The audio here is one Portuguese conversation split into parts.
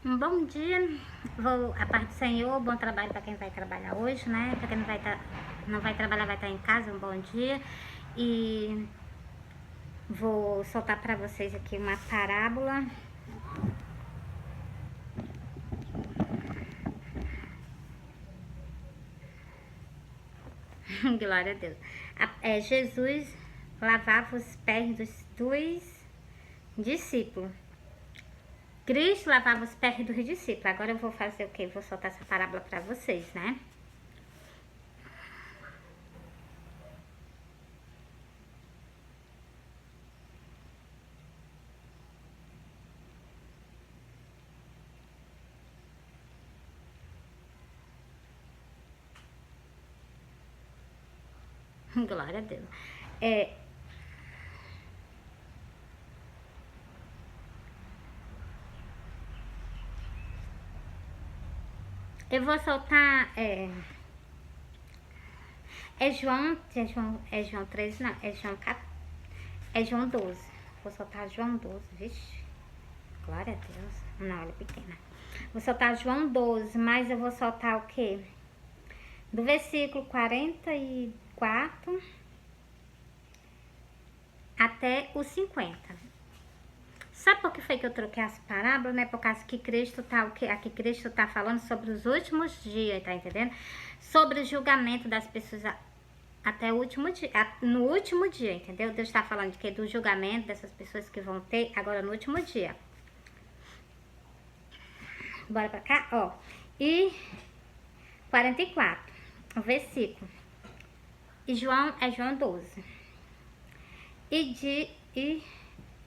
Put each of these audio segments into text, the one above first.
Um bom dia, a paz do Senhor, bom trabalho para quem vai trabalhar hoje, né? Para quem não vai trabalhar, vai estar em casa, um bom dia. E vou soltar para vocês aqui uma parábola. Glória a Deus. Jesus lavava os pés dos discípulos. Cristo lavava os pés dos discípulos. Agora eu vou fazer o quê? Vou soltar essa parábola para vocês, né? Glória a Deus. Eu vou soltar. É João 13, não, é João 12. Vou soltar João 12, vixe. Glória a Deus. Não, ela é pequena. Vou soltar João 12, mas eu vou soltar o quê? Do versículo 44 até o 50. Sabe por que foi que eu troquei as parábolas, né? Por causa que Cristo tá, aqui Cristo tá falando sobre os últimos dias, tá entendendo? Sobre o julgamento das pessoas até o último dia, no último dia, entendeu? Deus está falando de que do julgamento dessas pessoas que vão ter agora no último dia. Bora pra cá, ó. E 44, o versículo. E João 12. E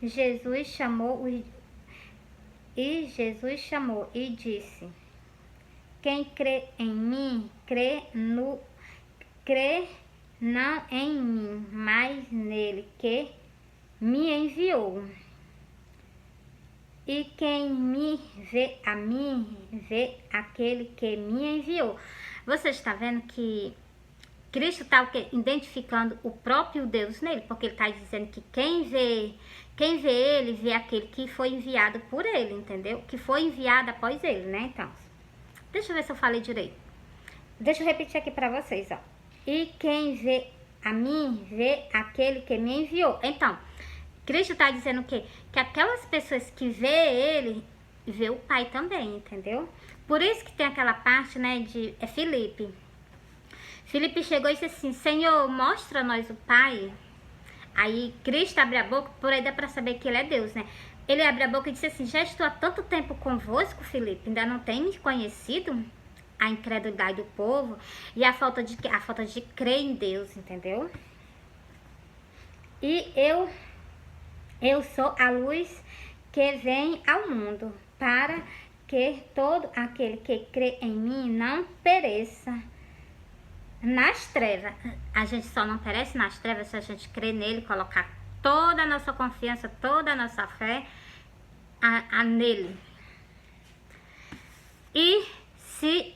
Jesus chamou e disse: quem crê em mim, crê não em mim, mas nele que me enviou. E quem me vê a mim, vê aquele que me enviou. Você está vendo que Cristo está identificando o próprio Deus nele, porque ele está dizendo que quem vê ele, vê aquele que foi enviado por ele, entendeu? Que foi enviado após ele, né? Então, deixa eu ver se eu falei direito. Deixa eu repetir aqui para vocês, ó. E quem vê a mim, vê aquele que me enviou. Então, Cristo está dizendo o quê? Que aquelas pessoas que vê ele, vê o Pai também, entendeu? Por isso que tem aquela parte, né, de Filipe. Filipe chegou e disse assim: Senhor, mostra a nós o Pai. Aí Cristo abre a boca, por aí dá para saber que ele é Deus, né? Ele abre a boca e disse assim: já estou há tanto tempo convosco, Filipe, ainda não tem me conhecido? A incredulidade do povo e a falta de crer em Deus, entendeu? E eu sou a luz que vem ao mundo, para que todo aquele que crê em mim não pereça nas trevas. A gente só não perece nas trevas se a gente crer nele, colocar toda a nossa confiança, toda a nossa fé nele. E se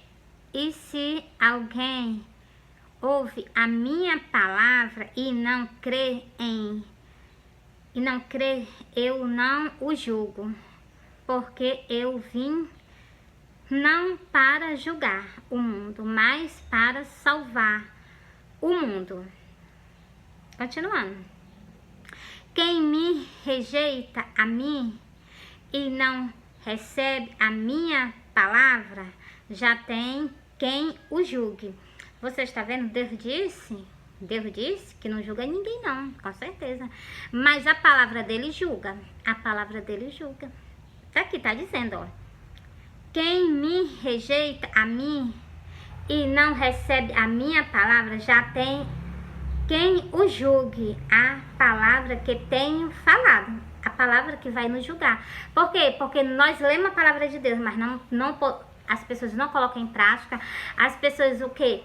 alguém ouve a minha palavra e não crê, eu não o julgo, porque eu vim não para julgar o mundo, mas para salvar o mundo. Continuando. Quem me rejeita a mim e não recebe a minha palavra, já tem quem o julgue. Você está vendo? Deus disse que não julga ninguém não, com certeza. Mas a palavra dele julga. A palavra dele julga. Aqui tá dizendo, ó. Quem me rejeita a mim e não recebe a minha palavra, já tem quem o julgue. A palavra que tenho falado. A palavra que vai nos julgar. Por quê? Porque nós lemos a palavra de Deus, mas as pessoas não colocam em prática. As pessoas o quê?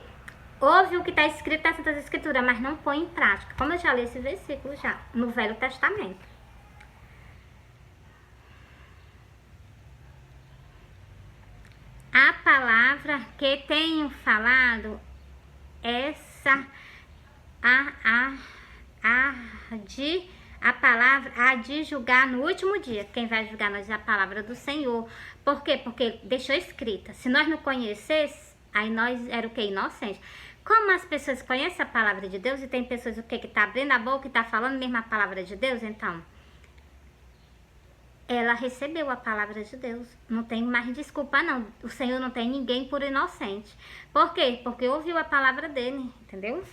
Ouve o que está escrito nas Santas Escrituras, mas não põe em prática. Como eu já li esse versículo já, no Velho Testamento. A palavra que tenho falado, essa a palavra há de julgar no último dia. Quem vai julgar nós é a palavra do Senhor. Por quê? Porque deixou escrita. Se nós não conhecêssemos, aí nós era o que? Inocente. Como as pessoas conhecem a palavra de Deus e tem pessoas o que tá abrindo a boca e tá falando mesmo a palavra de Deus, então ela recebeu a palavra de Deus. Não tem mais desculpa não. O Senhor não tem ninguém por inocente. Por quê? Porque ouviu a palavra dele, entendeu?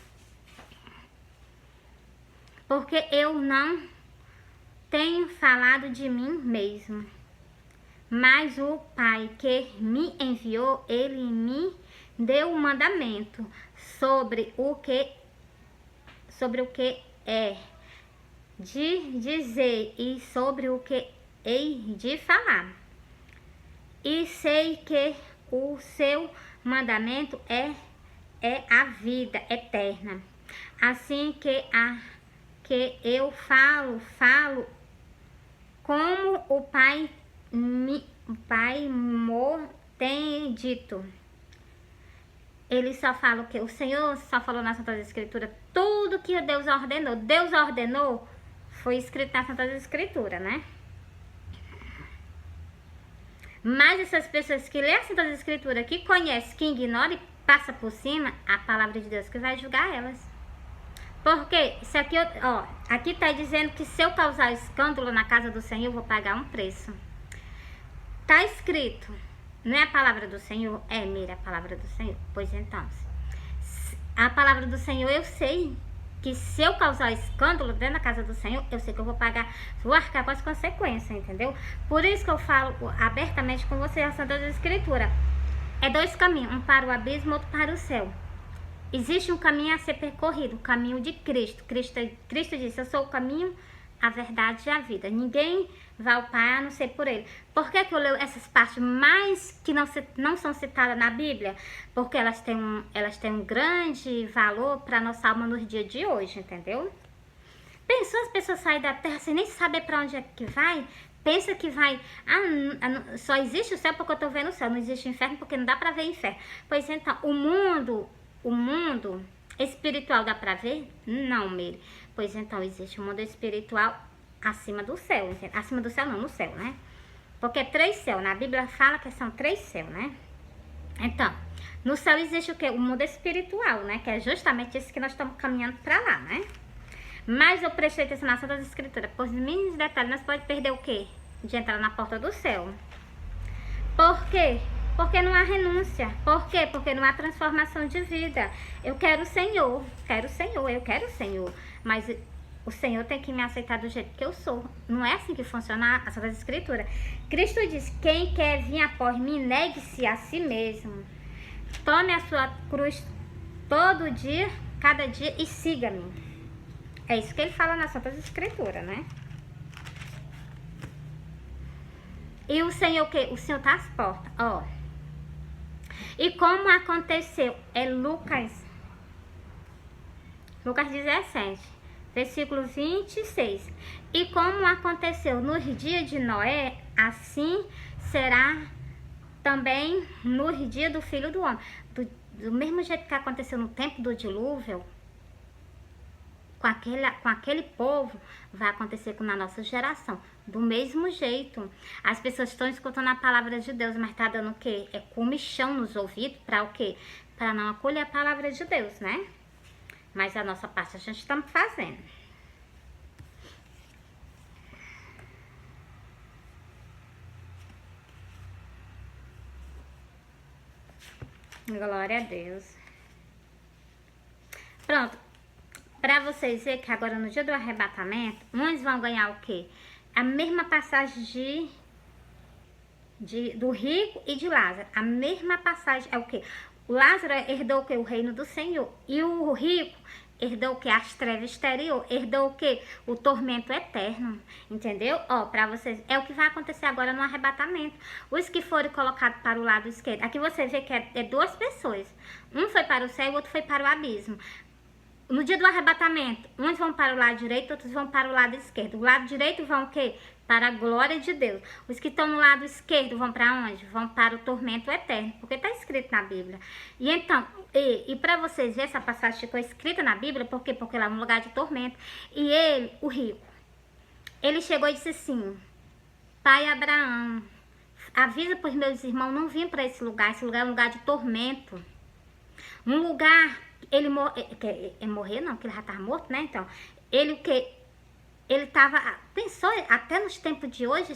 Porque eu não tenho falado de mim mesmo, mas o Pai que me enviou, ele me deu um mandamento sobre o que é de dizer e sobre o que hei de falar. E sei que o seu mandamento é a vida eterna. Assim que eu falo como o Pai me tem dito. Ele só fala o que? O Senhor só falou na Santa Escritura tudo que Deus ordenou. Deus ordenou, foi escrito na Santa Escritura, né? Mas essas pessoas que lêem a Santa Escritura, que conhecem, que ignoram e passa por cima, a palavra de Deus que vai julgar elas. Porque isso aqui, ó, aqui tá dizendo que se eu causar escândalo na casa do Senhor, eu vou pagar um preço. Tá escrito, não é a palavra do Senhor? É, mira, a palavra do Senhor. Pois então, a palavra do Senhor eu sei que se eu causar escândalo dentro da casa do Senhor, eu sei que eu vou pagar, vou arcar com as consequências, entendeu? Por isso que eu falo abertamente com você a Santa Escritura. É dois caminhos, um para o abismo, outro para o céu. Existe um caminho a ser percorrido, o caminho de Cristo. Cristo disse, eu sou o caminho, a verdade e a vida. Ninguém vai ao Pai a não ser por ele. Por que eu leio essas partes mais que não são citadas na Bíblia? Porque elas têm um grande valor para a nossa alma nos dias de hoje, entendeu? Pensou as pessoas saírem da terra sem nem saber para onde é que vai? Pensa que vai... só existe o céu porque eu estou vendo o céu. Não existe o inferno porque não dá para ver o inferno. Pois então, o mundo espiritual dá para ver? Não, Meire. Pois então, existe um mundo espiritual acima do céu. Entende? Acima do céu não, no céu, né? Porque é 3 céus. Na Bíblia fala que são 3 céus, né? Então, no céu existe o quê? O mundo espiritual, né? Que é justamente esse que nós estamos caminhando para lá, né? Mas eu prestei atenção na Santa Escritura. Por mínimos detalhes, nós podemos perder o quê? De entrar na porta do céu. Por quê? Porque não há renúncia. Por quê? Porque não há transformação de vida. Eu quero o Senhor. Eu quero o Senhor. Mas o Senhor tem que me aceitar do jeito que eu sou. Não é assim que funciona a Santa Escritura. Cristo diz, quem quer vir após mim, negue-se a si mesmo. Tome a sua cruz todo dia, cada dia e siga-me. É isso que ele fala na Santa Escritura, né? E o Senhor o quê? O Senhor tá às portas, ó. E como aconteceu? É Lucas 17, versículo 26. E como aconteceu nos dias de Noé, assim será também nos dias do Filho do Homem. Do mesmo jeito que aconteceu no tempo do dilúvio, com aquele povo, vai acontecer na nossa geração. Do mesmo jeito. As pessoas estão escutando a palavra de Deus, mas tá dando o quê? É comichão nos ouvidos para o quê? Para não acolher a palavra de Deus, né? Mas a nossa parte a gente está fazendo. Glória a Deus. Pronto. Para vocês verem que agora no dia do arrebatamento, uns vão ganhar o quê? A mesma passagem do rico e de Lázaro. A mesma passagem é o quê? O Lázaro herdou o quê? O reino do Senhor. E o rico herdou o quê? As trevas exterior. Herdou o quê? O tormento eterno. Entendeu? Ó, para vocês, é o que vai acontecer agora no arrebatamento. Os que forem colocados para o lado esquerdo. Aqui você vê que é 2 pessoas. Um foi para o céu e o outro foi para o abismo. No dia do arrebatamento, uns vão para o lado direito, outros vão para o lado esquerdo. O lado direito vão o quê? Para a glória de Deus. Os que estão no lado esquerdo vão para onde? Vão para o tormento eterno, porque está escrito na Bíblia. E então, e para vocês verem, essa passagem ficou escrita na Bíblia, por quê? Porque lá é um lugar de tormento. E ele, o rico, Ele chegou e disse assim: pai Abraão, avisa para os meus irmãos não vir para esse lugar é um lugar de tormento. Um lugar, ele morrer não, que ele já estava morto, né? Então, ele estava, pensou, até nos tempos de hoje,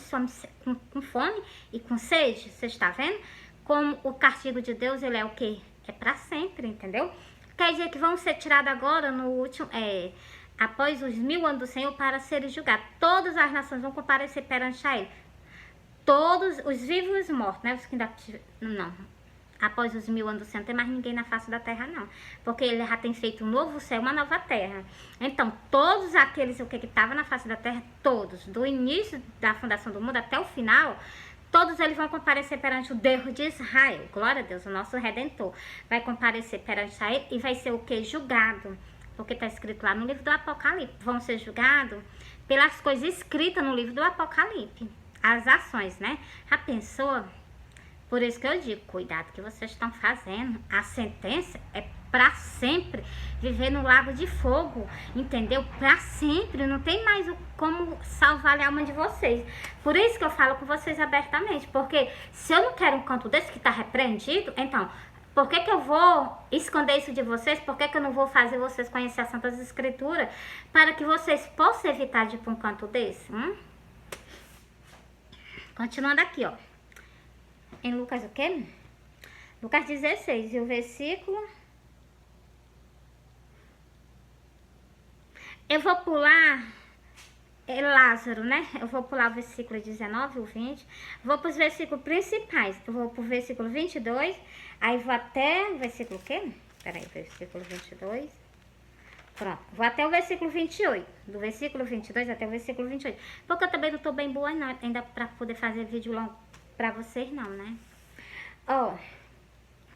com fome e com sede, você está vendo? Como o castigo de Deus, ele é o quê? É para sempre, entendeu? Quer dizer que vão ser tirados agora, no último, após os 1000 anos do Senhor, para serem julgados. Todas as nações vão comparecer perante a ele. Todos os vivos e os mortos, né? Os que ainda... Não. Após os 1000 anos do Senhor, não tem mais ninguém na face da terra, não. Porque ele já tem feito um novo céu, uma nova terra. Então, todos aqueles que estavam na face da terra, todos, do início da fundação do mundo até o final, todos eles vão comparecer perante o Deus de Israel. Glória a Deus, o nosso Redentor. Vai comparecer perante Israel e vai ser o que? Julgado. Porque está escrito lá no livro do Apocalipse. Vão ser julgados pelas coisas escritas no livro do Apocalipse. As ações, né? Já pensou? Por isso que eu digo, cuidado que vocês estão fazendo. A sentença é para sempre. Viver no lago de fogo, entendeu? Para sempre. Não tem mais como salvar a alma de vocês. Por isso que eu falo com vocês abertamente. Porque se eu não quero um canto desse que está repreendido, então, por que eu vou esconder isso de vocês? Por que eu não vou fazer vocês conhecer as Santas Escrituras? Para que vocês possam evitar de ir para um canto desse. Continuando aqui, ó. Em Lucas o quê? Lucas 16, e o versículo... Eu vou pular Lázaro, né? Eu vou pular o versículo 19, o 20. Vou para os versículos principais. Eu vou para o versículo 22, aí vou até o versículo o quê? Peraí, versículo 22. Pronto, vou até o versículo 28. Do versículo 22 até o versículo 28. Porque eu também não tô bem boa, não, ainda para poder fazer vídeo longo pra vocês, não, né? Ó,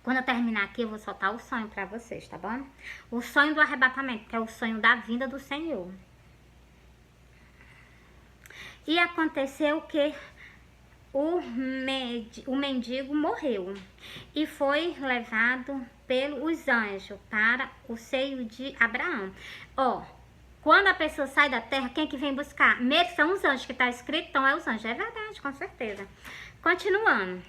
quando eu terminar aqui, eu vou soltar o sonho pra vocês, tá bom? O sonho do arrebatamento, que é o sonho da vinda do Senhor. E aconteceu que o mendigo morreu e foi levado pelos anjos para o seio de Abraão. Ó, quando a pessoa sai da terra, quem que vem buscar? Mesmo são os anjos, que tá escrito, então é os anjos. É verdade, com certeza. Continuando.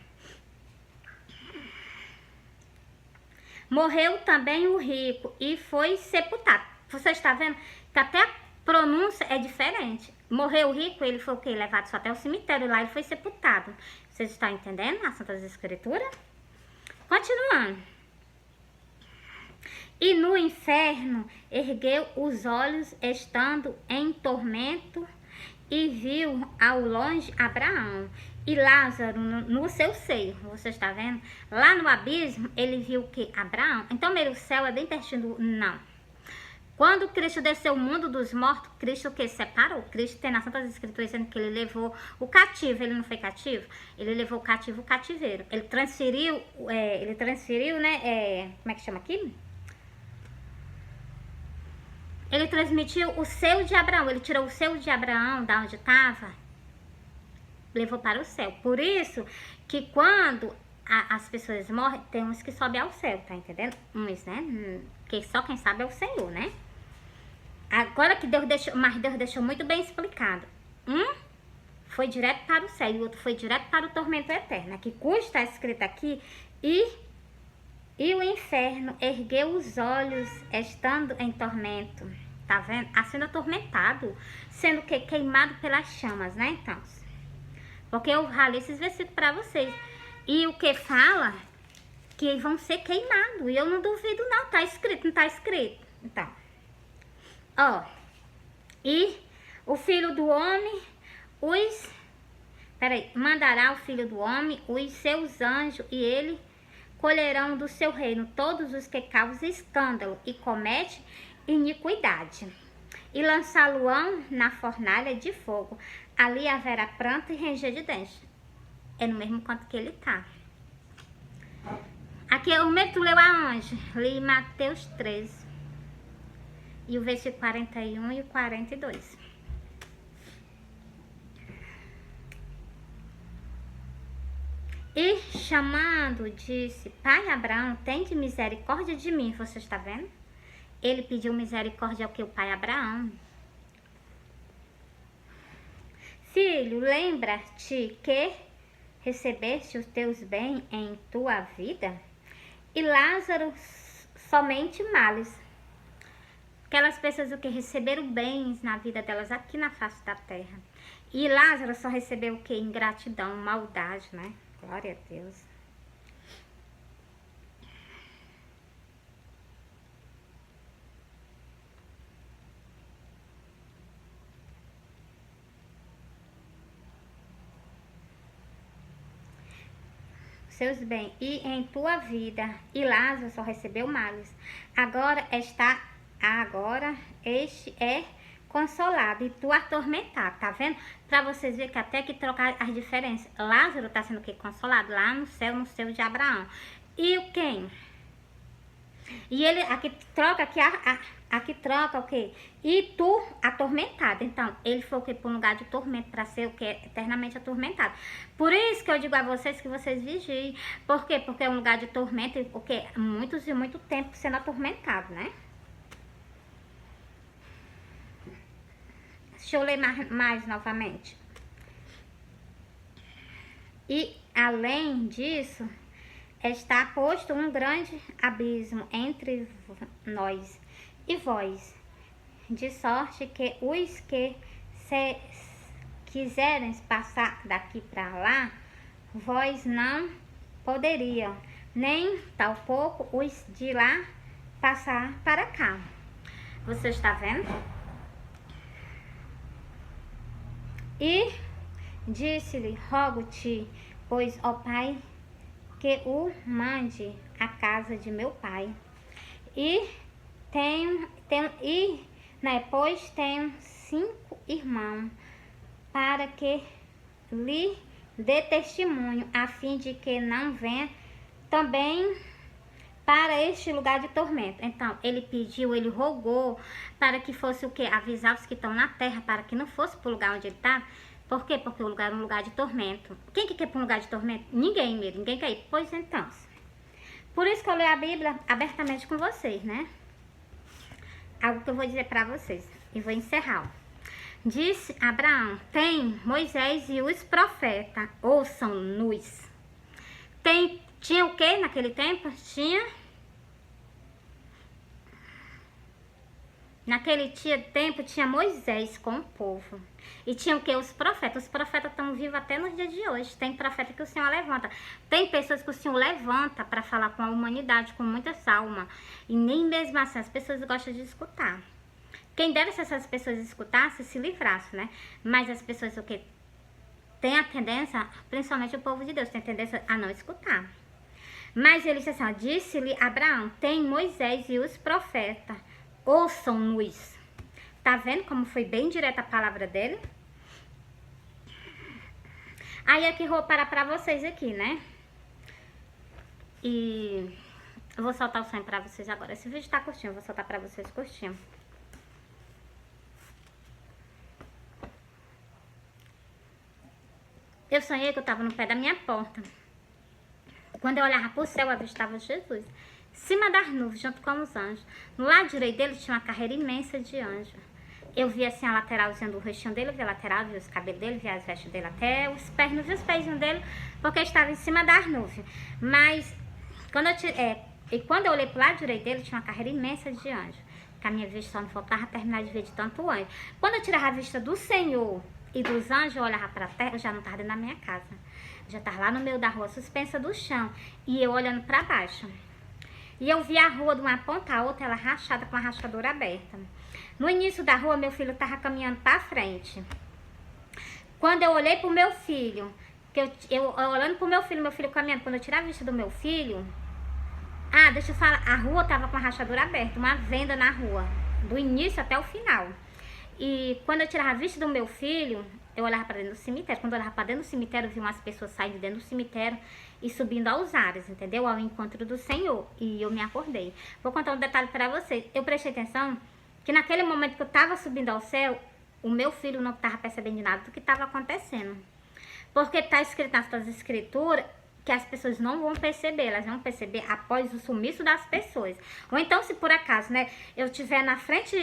Morreu também o rico e foi sepultado. Você está vendo que até a pronúncia é diferente. Morreu o rico, ele foi o quê? Levado só até o cemitério, lá ele foi sepultado. Vocês estão entendendo as Santas Escrituras? Continuando. E no inferno ergueu os olhos, estando em tormento, e viu ao longe Abraão e Lázaro no seu seio. Você está vendo? Lá no abismo, ele viu que Abraão... Então, meio o céu é bem pertinho do... Não. Quando Cristo desceu o mundo dos mortos, Cristo o que? Separou. Cristo tem nas Santas Escrituras dizendo que ele levou o cativo. Ele não foi cativo? Ele levou o cativo, o cativeiro. Ele transferiu, né? Como é que chama aqui? Ele transmitiu o seio de Abraão. Ele tirou o seio de Abraão da onde estava, levou para o céu. Por isso que quando as pessoas morrem, tem uns que sobem ao céu, tá entendendo? Uns, né? Que só quem sabe é o Senhor, né? Agora que Deus deixou muito bem explicado. Um foi direto para o céu e o outro foi direto para o tormento eterno. Aqui está escrito aqui, e o inferno ergueu os olhos, estando em tormento. Tá vendo? Sendo atormentado, sendo que queimado pelas chamas, né? Então, porque eu ralei esses versículos para vocês. E o que fala que vão ser queimados. E eu não duvido, não. Tá escrito, não tá escrito? Então, ó. E o Filho do Homem mandará o Filho do Homem os seus anjos, e ele colherão do seu reino todos os que causam escândalo e cometem iniquidade, e lançá-lo-ão na fornalha de fogo. Ali haverá pranto e ranger de dentes. É no mesmo canto que ele tá. Aqui o mesmo tu leu aonde? Li em Mateus 13. E o versículo 41 e o 42. E chamando, disse: Pai Abraão, tende misericórdia de mim. Você está vendo? Ele pediu misericórdia ao que? O pai Abraão. Filho, lembra-te que recebeste os teus bens em tua vida, e Lázaro somente males. Aquelas pessoas que receberam bens na vida delas aqui na face da terra. E Lázaro só recebeu o que? Ingratidão, maldade, né? Glória a Deus. Seus bens e em tua vida, e Lázaro só recebeu males. Agora este é consolado e tu atormentado, tá vendo? Pra vocês verem que até que trocar as diferenças. Lázaro tá sendo o que? Consolado lá no céu de Abraão. E o quem? E ele aqui troca o que? E tu atormentado. Então, ele foi o que? Por um lugar de tormento, para ser o que? Eternamente atormentado. Por isso que eu digo a vocês que vocês vigiem. Por quê? Porque é um lugar de tormento e o que? Muitos e muito tempo sendo atormentado, né? Deixa eu ler mais novamente. E além disso, está posto um grande abismo entre nós e vós, de sorte que os que se quiserem passar daqui para lá, vós não poderiam, nem tampouco os de lá passar para cá. Você está vendo? E disse-lhe, rogo-te, pois, ó Pai, que o mande à casa de meu pai. E pois tenho 5 irmãos, para que lhe dê testemunho, a fim de que não venha também para este lugar de tormento. Então, ele pediu, ele rogou para que fosse o que? Avisar os que estão na terra, para que não fosse para o lugar onde ele está. Por quê? Porque o lugar é um lugar de tormento. Quem que quer para um lugar de tormento? Ninguém mesmo, ninguém quer ir. Pois então. Por isso que eu leio a Bíblia abertamente com vocês, né? Algo que eu vou dizer para vocês. E vou encerrar. Disse Abraão, tem Moisés e os profetas, ouçam-nos. Tinha o que naquele tempo? Naquele tempo tinha Moisés com o povo. E tinha o que? Os profetas. Os profetas estão vivos até nos dias de hoje. Tem profeta que o Senhor levanta. Tem pessoas que o Senhor levanta para falar com a humanidade, com muitas almas. E nem mesmo assim as pessoas gostam de escutar. Quem dera se essas pessoas escutassem, se livrassem, né? Mas as pessoas o que? Tem a tendência, principalmente o povo de Deus, tem a tendência a não escutar. Mas ele disse assim, ó, disse-lhe Abraão, tem Moisés e os profetas, ouçam-nos. Tá vendo como foi bem direta a palavra dele? Aí aqui vou parar pra vocês aqui, né? E eu vou soltar o som pra vocês agora. Esse vídeo tá curtinho, eu vou soltar pra vocês curtinho. Eu sonhei que eu tava no pé da minha porta. Quando eu olhava pro céu, eu avistava Jesus. Em cima das nuvens, junto com os anjos. No lado direito dele tinha uma carreira imensa de anjos. Eu vi assim a lateralzinha do rostinho dele, eu vi a lateral, vi os cabelos dele, vi as vestes dele até os pés, não vi os pés dele, porque estava em cima das nuvens. Mas, quando eu olhei pro lado direito dele, tinha uma carreira imensa de anjos. Que a minha vista só não faltava terminar de ver de tanto anjo. Quando eu tirava a vista do Senhor e dos anjos, eu olhava pra terra, eu já não estava dentro da minha casa. Eu já estava lá no meio da rua, suspensa do chão, e eu olhando pra baixo. E eu vi a rua de uma ponta a outra, ela rachada com a rachadura aberta. No início da rua, meu filho estava caminhando para frente. Quando eu olhei pro meu filho, eu olhando pro meu filho caminhando, quando eu tirar a vista do meu filho... Ah, deixa eu falar, a rua tava com a rachadura aberta, uma venda na rua, do início até o final. E quando eu tirava a vista do meu filho, eu olhava para dentro do cemitério. Quando eu olhava para dentro do cemitério, eu vi umas pessoas saindo de dentro do cemitério e subindo aos ares, entendeu? Ao encontro do Senhor. E eu me acordei. Vou contar um detalhe para vocês. Eu prestei atenção que naquele momento que eu estava subindo ao céu, o meu filho não estava percebendo nada do que estava acontecendo. Porque está escrito nas suas escrituras que as pessoas não vão perceber, elas vão perceber após o sumiço das pessoas. Ou então, se por acaso, né, eu estiver na frente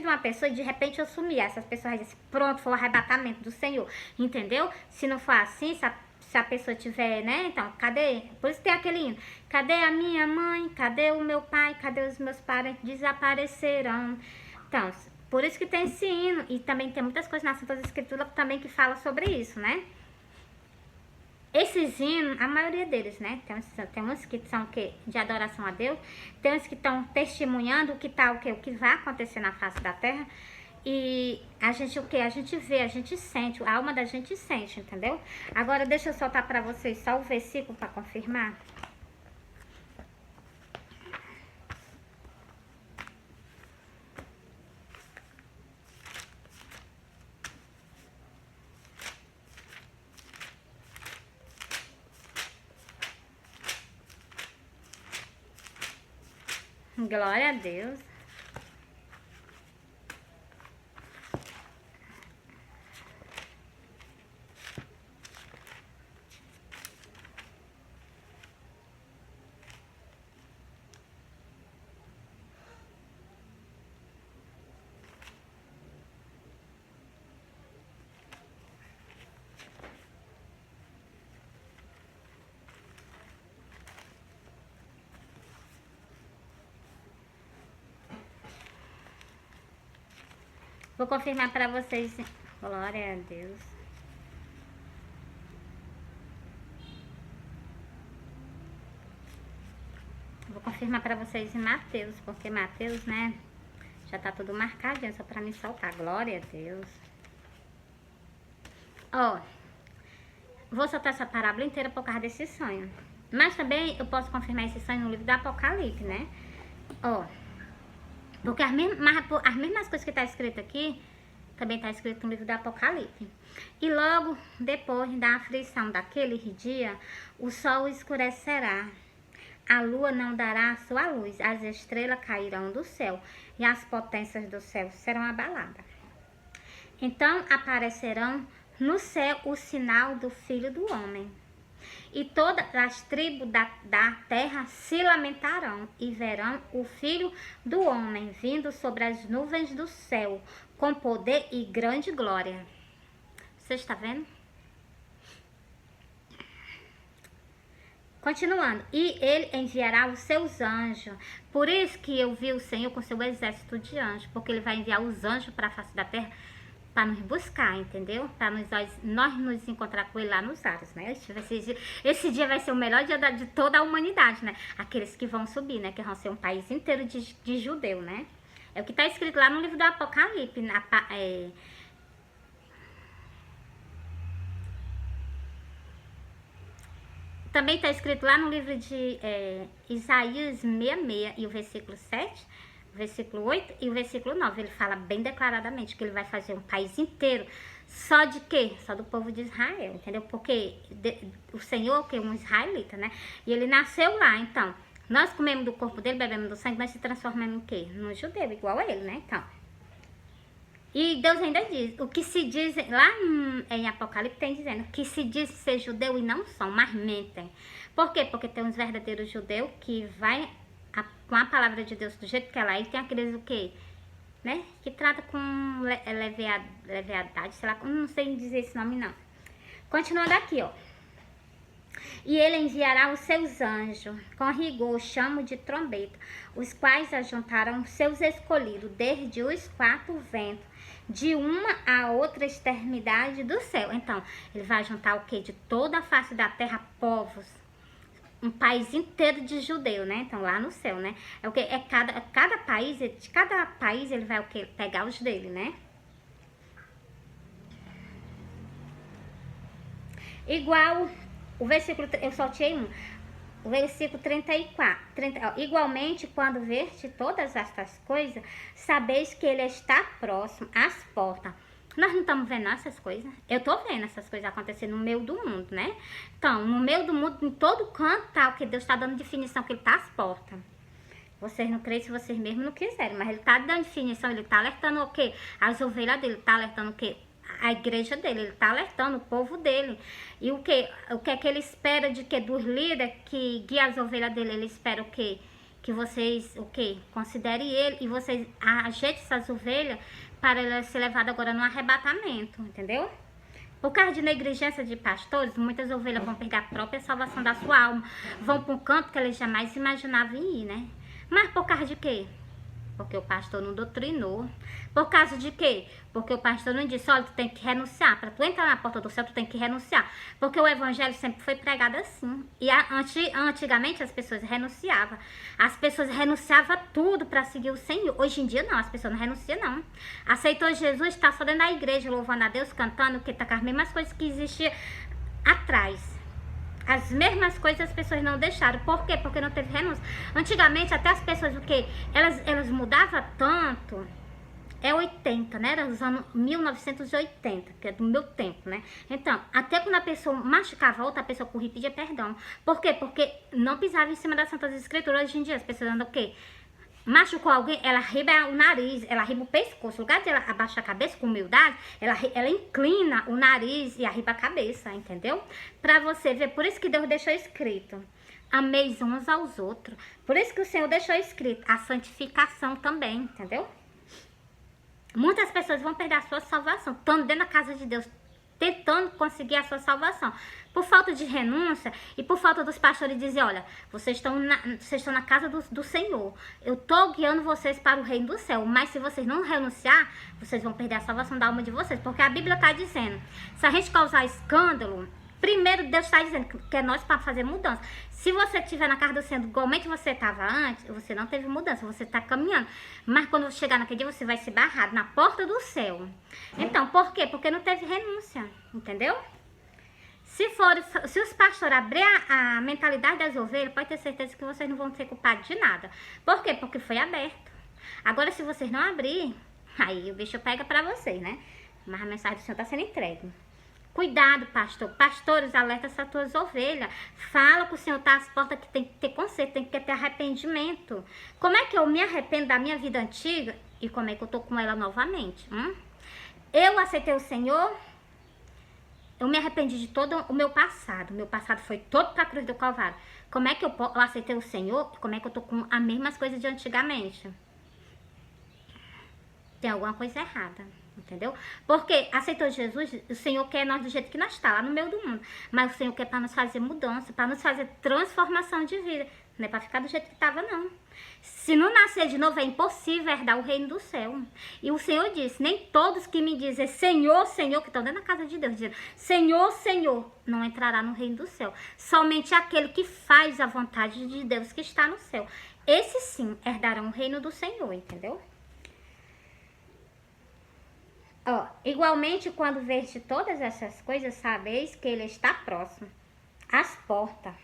de uma pessoa e de repente eu sumir, essas pessoas dizem, pronto, foi o arrebatamento do Senhor, entendeu? Se não for assim, se a pessoa tiver, né, então, cadê? Por isso tem aquele hino, cadê a minha mãe, cadê o meu pai, cadê os meus parentes, desaparecerão. Então, por isso que tem esse hino, e também tem muitas coisas na Santa Escritura também que fala sobre isso, né? Esses hinos, a maioria deles, né? Tem uns que são o quê? De adoração a Deus. Tem uns que estão testemunhando o que tá, o que vai acontecer na face da terra. E a gente, o que? A gente vê, a gente sente, a alma da gente sente, entendeu? Agora, deixa eu soltar pra vocês só o versículo para confirmar. Glória a Deus. Vou confirmar para vocês. Glória a Deus. Vou confirmar para vocês em Mateus, porque Mateus, né, já tá tudo marcadinho, só para me soltar. Glória a Deus. Ó, vou soltar essa parábola inteira por causa desse sonho. Mas também eu posso confirmar esse sonho no livro do Apocalipse, né? Ó, porque as mesmas coisas que tá escrito aqui, também tá escrito no livro do Apocalipse. E logo depois da aflição daquele dia, o sol escurecerá, a lua não dará a sua luz, as estrelas cairão do céu e as potências do céu serão abaladas. Então aparecerão no céu o sinal do Filho do Homem. E todas as tribos da terra se lamentarão e verão o Filho do Homem vindo sobre as nuvens do céu, com poder e grande glória. Você está vendo? Continuando. E ele enviará os seus anjos. Por isso que eu vi o Senhor com seu exército de anjos, porque ele vai enviar os anjos para a face da terra, para nos buscar, entendeu? Para nós nos encontrar com ele lá nos ares, né? Esse dia vai ser o melhor dia de toda a humanidade, né? Aqueles que vão subir, né? Que vão ser um país inteiro de judeu, né? É o que está escrito lá no livro do Apocalipse. Também está escrito lá no livro de Isaías 66 e o versículo 7, o versículo 8 e o versículo 9. Ele fala bem declaradamente que ele vai fazer um país inteiro só de quê? Só do povo de Israel, entendeu? Porque o Senhor, que é um israelita, né? E ele nasceu lá, então, nós comemos do corpo dele, bebemos do sangue, nós se transformamos em quê? No judeu, igual a ele, né? Então, e Deus ainda diz, o que se diz, lá em Apocalipse tem dizendo, que se diz ser judeu e não são, mas mentem. Por quê? Porque tem uns verdadeiros judeus que vai com a palavra de Deus do jeito que ela é, e tem aqueles o quê? Né? Que trata com leviandade, sei lá, não sei dizer esse nome não. Continuando aqui, ó. E ele enviará os seus anjos, com rigor, chamo de trombeta, os quais ajuntaram seus escolhidos, desde os quatro ventos, de uma a outra extremidade do céu. Então, ele vai juntar o quê? De toda a face da terra, povos, um país inteiro de judeu, né? Então, lá no céu, né? É o que? É cada país, de cada país ele vai o quê? Pegar os dele, né? Igual o versículo, eu sorteei o versículo 34. Igualmente, quando veste todas estas coisas, sabeis que ele está próximo às portas. Nós não estamos vendo essas coisas. Eu tô vendo essas coisas acontecer no meio do mundo, né? Então, no meio do mundo, em todo canto, tá o que Deus está dando definição, que ele está às portas. Vocês não creem se vocês mesmos não quiserem, mas ele está dando definição, ele está alertando o quê? As ovelhas dele, está alertando o quê? a igreja dele, ele está alertando o povo dele. E o que é que ele espera de que dos líderes que guia as ovelhas dele? Ele espera o quê? Que vocês, considerem ele e vocês ajeitem essas ovelhas para elas ser levadas agora no arrebatamento, entendeu? Por causa de negligência de pastores, muitas ovelhas vão perder a própria salvação da sua alma, vão para um canto que eles jamais imaginavam ir, né? Mas por causa de quê? Porque o pastor não doutrinou. Por causa de quê? Porque o pastor não disse, olha, tu tem que renunciar. Para tu entrar na porta do céu, tu tem que renunciar. Porque o evangelho sempre foi pregado assim. E antigamente as pessoas renunciavam. As pessoas renunciavam tudo para seguir o Senhor. Hoje em dia não, as pessoas não renunciam não. Aceitou Jesus, está só dentro da igreja, louvando a Deus, cantando, que tá com as mesmas coisas que existiam atrás. As mesmas coisas as pessoas não deixaram. Por quê? Porque não teve renúncia. Antigamente, até as pessoas, o quê? Elas mudavam tanto. É 80, né? Era os anos 1980, que é do meu tempo, né? Então, até quando a pessoa machucava a outra, a pessoa corria e pedia perdão. Por quê? Porque não pisava em cima das Santas Escrituras. Hoje em dia, as pessoas andam o quê? Machucou alguém, ela riba o nariz, ela riba o pescoço. No lugar de ela abaixar a cabeça com humildade, ela inclina o nariz e arriba a cabeça, entendeu? Pra você ver, por isso que Deus deixou escrito: ameis uns aos outros. Por isso que o Senhor deixou escrito a santificação também, entendeu? Muitas pessoas vão perder a sua salvação, estando dentro da casa de Deus, tentando conseguir a sua salvação, por falta de renúncia e por falta dos pastores dizer, olha, vocês estão na casa do Senhor, eu estou guiando vocês para o reino do céu, mas se vocês não renunciar, vocês vão perder a salvação da alma de vocês, porque a Bíblia está dizendo, se a gente causar escândalo, primeiro Deus está dizendo que é nós para fazer mudança. Se você estiver na casa do Senhor igualmente você estava antes, você não teve mudança, você está caminhando. Mas quando chegar naquele dia, você vai ser barrado na porta do céu. Então, por quê? Porque não teve renúncia, entendeu? Se os pastores abrirem a mentalidade das ovelhas, pode ter certeza que vocês não vão ser culpados de nada. Por quê? Porque foi aberto. Agora, se vocês não abrirem, aí o bicho pega para vocês, né? Mas a mensagem do Senhor está sendo entregue. Cuidado, pastor. Pastores, alerta essas tuas ovelhas. Fala que o Senhor está às portas, que tem que ter conserto, tem que ter arrependimento. Como é que eu me arrependo da minha vida antiga e como é que eu tô com ela novamente? Eu aceitei o Senhor, eu me arrependi de todo o meu passado. Meu passado foi todo para a cruz do Calvário. Como é que eu aceitei o Senhor e como é que eu tô com as mesmas coisas de antigamente? Tem alguma coisa errada. Entendeu? Porque aceitou Jesus, o Senhor quer nós do jeito que nós está, lá no meio do mundo. Mas o Senhor quer para nos fazer mudança, para nos fazer transformação de vida. Não é para ficar do jeito que estava, não. Se não nascer de novo, é impossível herdar o reino do céu. E o Senhor disse, nem todos que me dizem Senhor, Senhor, que estão dentro da casa de Deus, dizendo Senhor, Senhor, não entrará no reino do céu. Somente aquele que faz a vontade de Deus que está no céu. Esses sim herdarão o reino do Senhor, entendeu? Igualmente, quando veste todas essas coisas, sabeis que ele está próximo, às portas.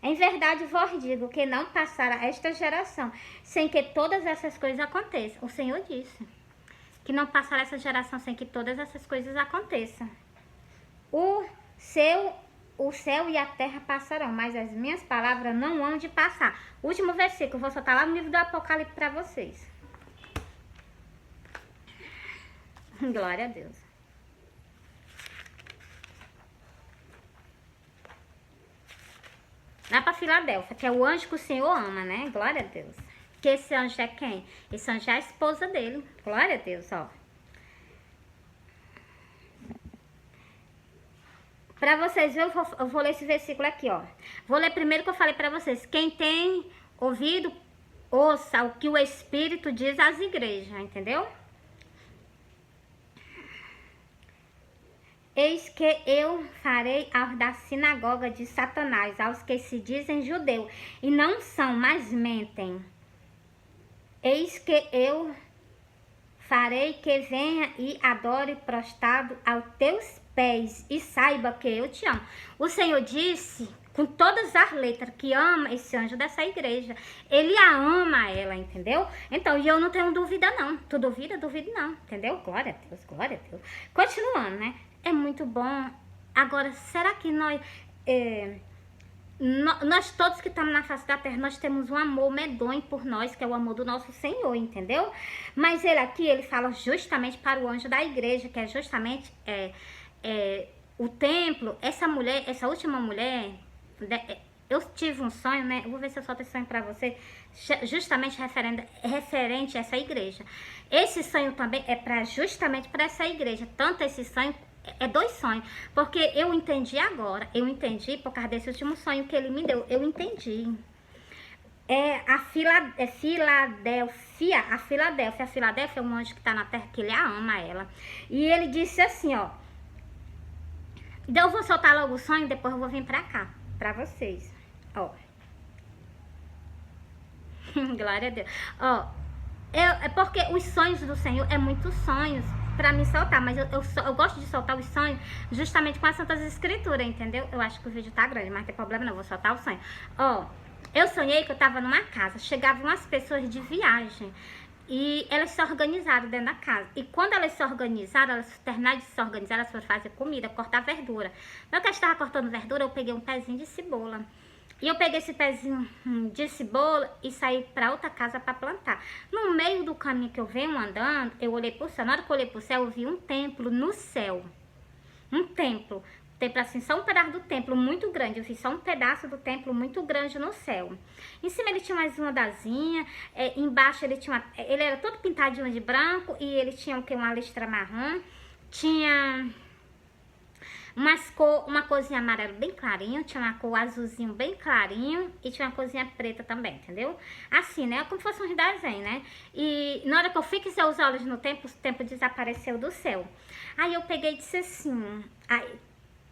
Em verdade vos digo que não passará esta geração sem que todas essas coisas aconteçam. O Senhor disse que não passará essa geração sem que todas essas coisas aconteçam. O céu e a terra passarão, mas as minhas palavras não hão de passar. Último versículo, vou soltar lá no livro do Apocalipse para vocês. Glória a Deus. Lá para Filadélfia, que é o anjo que o Senhor ama, né? Glória a Deus. Que esse anjo é quem? Esse anjo é a esposa dele. Glória a Deus, ó. Para vocês verem, eu vou ler esse versículo aqui, ó. Vou ler primeiro que eu falei para vocês. Quem tem ouvido, ouça o que o Espírito diz às igrejas, entendeu? Eis que eu farei aos da sinagoga de Satanás, aos que se dizem judeu, e não são, mas mentem. Eis que eu farei que venha e adore prostrado aos teus pés, e saiba que eu te amo. O Senhor disse, com todas as letras, que ama esse anjo dessa igreja. Ele a ama ela, entendeu? Então, e eu não tenho dúvida não. Tu duvida? Duvido não, entendeu? Glória a Deus, glória a Deus. Continuando, né? É muito bom. Agora, será que nós nós todos que estamos na face da terra, nós temos um amor medonho por nós, que é o amor do nosso Senhor, entendeu? Mas ele aqui, ele fala justamente para o anjo da igreja, que é justamente o templo. Essa mulher, essa última mulher, eu tive um sonho, né? Eu vou ver se eu solto esse sonho para você, justamente referente a essa igreja. Esse sonho também é justamente para essa igreja, tanto esse sonho. É 2 sonhos, porque eu entendi agora, eu entendi por causa desse último sonho que ele me deu, eu entendi. A Filadélfia é um anjo que tá na terra, que ele a ama ela. E ele disse assim, ó, eu vou soltar logo o sonho, depois eu vou vir pra cá, pra vocês, ó. Glória a Deus. Ó, é porque os sonhos do Senhor é muitos sonhos pra me soltar, mas eu gosto de soltar os sonhos justamente com as Santas Escrituras, entendeu? Eu acho que o vídeo tá grande, mas não tem problema não, vou soltar o sonho. Ó, eu sonhei que eu tava numa casa, chegavam umas pessoas de viagem e elas se organizaram dentro da casa. E quando elas se organizaram, elas terminaram de se organizar, elas foram fazer comida, cortar verdura. Na hora que eu estava cortando verdura, eu peguei um pezinho de cebola. E eu peguei esse pezinho de cebola e saí para outra casa para plantar. No meio do caminho que eu venho andando, eu olhei para o céu. Na hora que eu olhei para o céu, eu vi um templo no céu. Um templo. Templo assim, só um pedaço do templo muito grande. Eu vi só um pedaço do templo muito grande no céu. Em cima ele tinha mais uma dazinha. Embaixo ele tinha ele era todo pintadinho de branco e ele tinha o que? Uma listra marrom. Tinha uma corzinha amarela bem clarinho, tinha uma cor azulzinho bem clarinho e tinha uma corzinha preta também, entendeu? Assim, né? Como se fosse um desenho, né? E na hora que eu fixei os olhos no tempo, o tempo desapareceu do céu. Aí eu peguei e disse assim,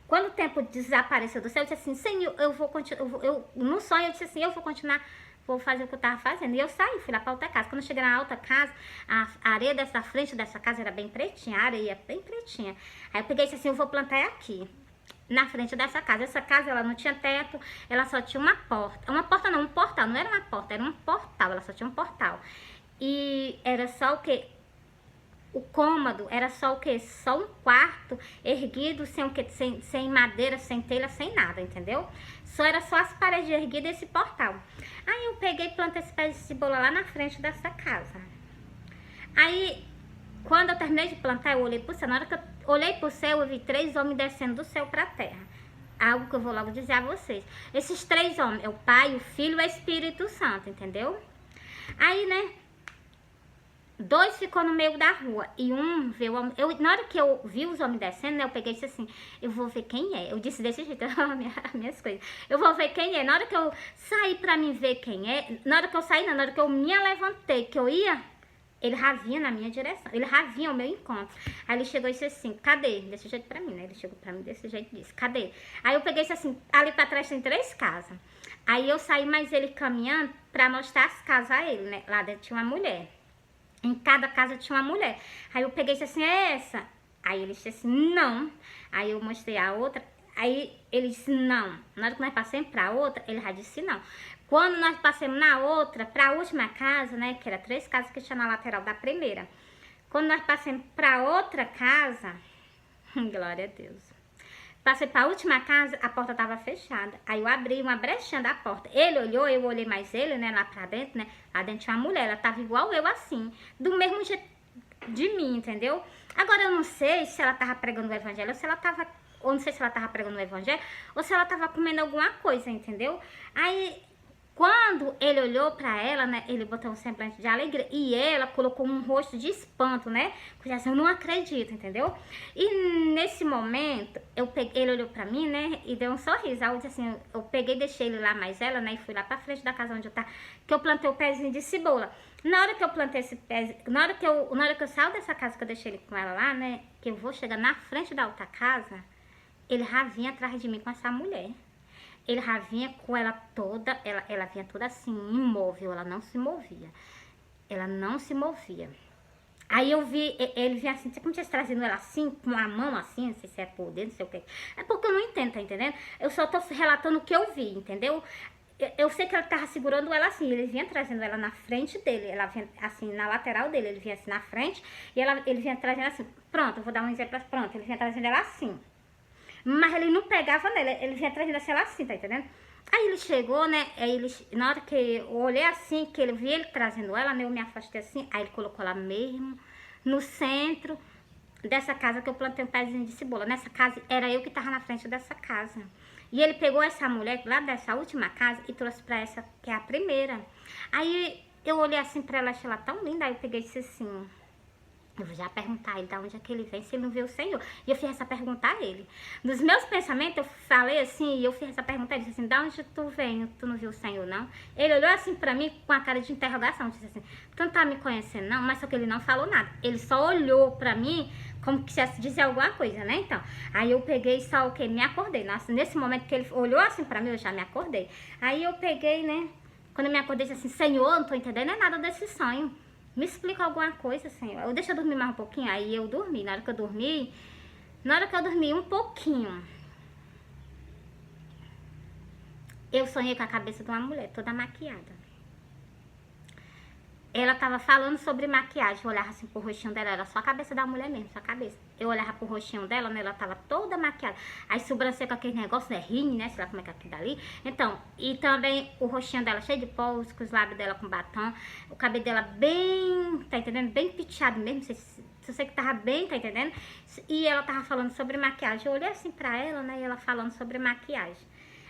quando o tempo desapareceu do céu, eu disse assim, Senhor, eu vou continuar, no sonho eu disse assim, eu vou continuar, vou fazer o que eu tava fazendo. E eu saí, fui lá pra outra casa. Quando eu cheguei na outra casa, a areia dessa frente dessa casa era bem pretinha, a areia bem pretinha. Aí eu peguei e disse assim, eu vou plantar aqui, na frente dessa casa. Essa casa, ela não tinha teto, ela só tinha uma porta. Uma porta não, um portal, não era uma porta, era um portal, ela só tinha um portal. E era só o quê? O cômodo era só o quê? Só um quarto erguido, sem o quê? Sem madeira, sem telha, sem nada, entendeu? Era só as paredes erguidas e esse portal. Aí eu peguei e plantei esse pé de cebola lá na frente dessa casa. Aí, quando eu terminei de plantar, eu olhei pro céu. Na hora que eu olhei pro céu, eu vi 3 homens descendo do céu pra terra. Algo que eu vou logo dizer a vocês. Esses 3 homens, é o Pai, o Filho e o Espírito Santo, entendeu? Aí, né? 2 ficou no meio da rua e um veio. Na hora que eu vi os homens descendo, né, eu peguei e disse assim, eu vou ver quem é. Eu disse desse jeito, minhas coisas. Eu vou ver quem é. Na hora que eu saí pra mim ver quem é, na hora que eu saí, na hora que eu me levantei, que eu ia, ele já vinha na minha direção, ele já vinha ao meu encontro. Aí ele chegou e disse assim, cadê? Desse jeito pra mim, né? Ele chegou pra mim desse jeito e disse, cadê? Aí eu peguei e disse assim, ali pra trás tem 3 casas. Aí eu saí, mas ele caminhando pra mostrar as casas a ele, né? Lá dentro tinha uma mulher. Em cada casa tinha uma mulher. Aí eu peguei e disse assim, é essa? Aí ele disse assim, não. Aí eu mostrei a outra. Aí ele disse, não. Na hora que nós passamos pra outra, ele já disse não. Quando nós passamos na outra, pra última casa, né? Que era 3 casas que tinha na lateral da primeira. Quando nós passamos pra outra casa, glória a Deus. Passei pra última casa, a porta tava fechada. Aí eu abri uma brechinha da porta. Ele olhou, eu olhei mais ele, né, lá pra dentro, né? Lá dentro tinha uma mulher, ela tava igual eu assim, do mesmo jeito de mim, entendeu? Agora eu não sei se ela tava pregando o evangelho ou se ela tava, ou não sei se ela tava pregando o evangelho ou se ela tava comendo alguma coisa, entendeu? Aí quando ele olhou pra ela, né, ele botou um semblante de alegria e ela colocou um rosto de espanto, né, porque assim, eu não acredito, entendeu? E nesse momento, ele olhou pra mim, né, e deu um sorriso. Aí eu disse assim, eu peguei, deixei ele lá mais ela, né, e fui lá pra frente da casa onde eu tava, que eu plantei o pezinho de cebola. Na hora que eu plantei esse pé, na hora que eu saio dessa casa que eu deixei ele com ela lá, né, que eu vou chegar na frente da outra casa, ele já vinha atrás de mim com essa mulher. Ele já vinha com ela toda, ela vinha toda assim, imóvel, ela não se movia. Ela não se movia. Aí eu vi, ele vinha assim, como tivesse trazendo ela assim, com a mão assim, não sei se é por dentro, não sei o que. É porque eu não entendo, tá entendendo? Eu só tô relatando o que eu vi, entendeu? Eu sei que ele tava segurando ela assim, ele vinha trazendo ela na frente dele, ela vinha assim, na lateral dele, ele vinha assim na frente, e ele vinha trazendo assim, pronto, eu vou dar um exemplo, pronto, ele vinha trazendo ela assim. Mas ele não pegava nela, ele vinha trazendo ela assim, tá entendendo? Aí ele chegou, né? Aí ele, na hora que eu olhei assim, que ele vi ele trazendo ela, né? Eu me afastei assim, aí ele colocou lá mesmo, no centro dessa casa que eu plantei um pezinho de cebola. Nessa casa, era eu que tava na frente dessa casa. E ele pegou essa mulher lá dessa última casa e trouxe pra essa, que é a primeira. Aí eu olhei assim pra ela, achei ela tão linda, aí eu peguei e disse assim... Eu vou já perguntar a ele de onde é que ele vem, se ele não vê o Senhor. E eu fiz essa pergunta a ele. Nos meus pensamentos, eu falei assim, e eu fiz essa pergunta a ele, disse assim, de onde tu vem? Tu não viu o Senhor, não? Ele olhou assim pra mim com a cara de interrogação, disse assim, tu não tá me conhecendo, não? Mas só que ele não falou nada. Ele só olhou pra mim como que quisesse dizer alguma coisa, né? Então, aí eu peguei e só o que? Me acordei. Nossa, nesse momento que ele olhou assim pra mim, eu já me acordei. Aí eu peguei, né? Quando eu me acordei, disse assim, Senhor, não tô entendendo nada desse sonho. Me explica alguma coisa, Senhor. Eu deixa eu dormir mais um pouquinho. Aí eu dormi. Na hora que eu dormi um pouquinho, eu sonhei com a cabeça de uma mulher toda maquiada. Ela tava falando sobre maquiagem. Eu olhava assim pro rostinho dela, era só a cabeça da mulher mesmo, só a cabeça. Eu olhava pro rostinho dela, né? Ela tava toda maquiada. Aí sobrancelha com aquele negócio, né? Rim, né? Sei lá como é que é aquilo dali. Então, e também o rostinho dela cheio de pós, com os lábios dela com batom. O cabelo dela bem, tá entendendo? Bem penteado mesmo. Se eu sei que tava bem, tá entendendo? E ela tava falando sobre maquiagem. Eu olhei assim pra ela, né? E ela falando sobre maquiagem.